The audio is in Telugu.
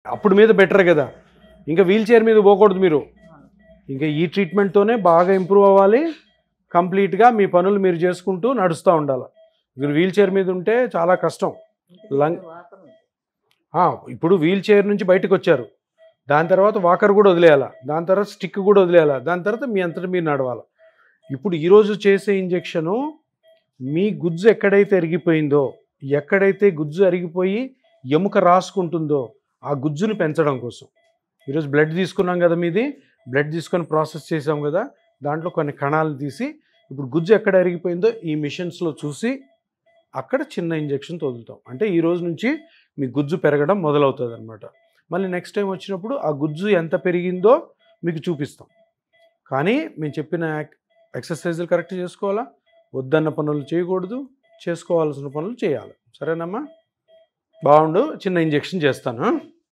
అప్పుడు మీద బెటర్ కదా, ఇంకా వీల్ చైర్ మీద పోకూడదు మీరు. ఇంకా ఈ ట్రీట్మెంట్తోనే బాగా ఇంప్రూవ్ అవ్వాలి. కంప్లీట్గా మీ పనులు మీరు చేసుకుంటూ నడుస్తూ ఉండాలి. మీరు వీల్ చైర్ మీద ఉంటే చాలా కష్టం. ఇప్పుడు వీల్ చైర్ నుంచి బయటకు వచ్చారు, దాని తర్వాత వాకర్ కూడా వదిలేయాలా, దాని తర్వాత స్టిక్ కూడా వదిలేయాలా, దాని తర్వాత మీ అంతటా మీరు నడవాలి. ఇప్పుడు ఈరోజు చేసే ఇంజెక్షను మీ గుజ్జు ఎక్కడైతే అరిగిపోయిందో, ఎక్కడైతే గుజ్జు అరిగిపోయి ఎముక రాసుకుంటుందో ఆ గుజ్జును పెంచడం కోసం. ఈరోజు బ్లడ్ తీసుకున్నాం కదా, మీది బ్లడ్ తీసుకొని ప్రాసెస్ చేసాం కదా, దాంట్లో కొన్ని కణాలు తీసి ఇప్పుడు గుజ్జు ఎక్కడ అరిగిపోయిందో ఈ మిషన్స్లో చూసి అక్కడ చిన్న ఇంజెక్షన్ వదులుతాం. అంటే ఈ రోజు నుంచి మీ గుజ్జు పెరగడం మొదలవుతుంది అనమాట. మళ్ళీ నెక్స్ట్ టైం వచ్చినప్పుడు ఆ గుజ్జు ఎంత పెరిగిందో మీకు చూపిస్తాం. కానీ మేము చెప్పిన ఎక్సర్సైజులు కరెక్ట్ చేసుకోవాలా, వద్దన్న పనులు చేయకూడదు, చేసుకోవాల్సిన పనులు చేయాలి. సరేనమ్మా? బాగుండు, చిన్న ఇంజెక్షన్ చేస్తాను.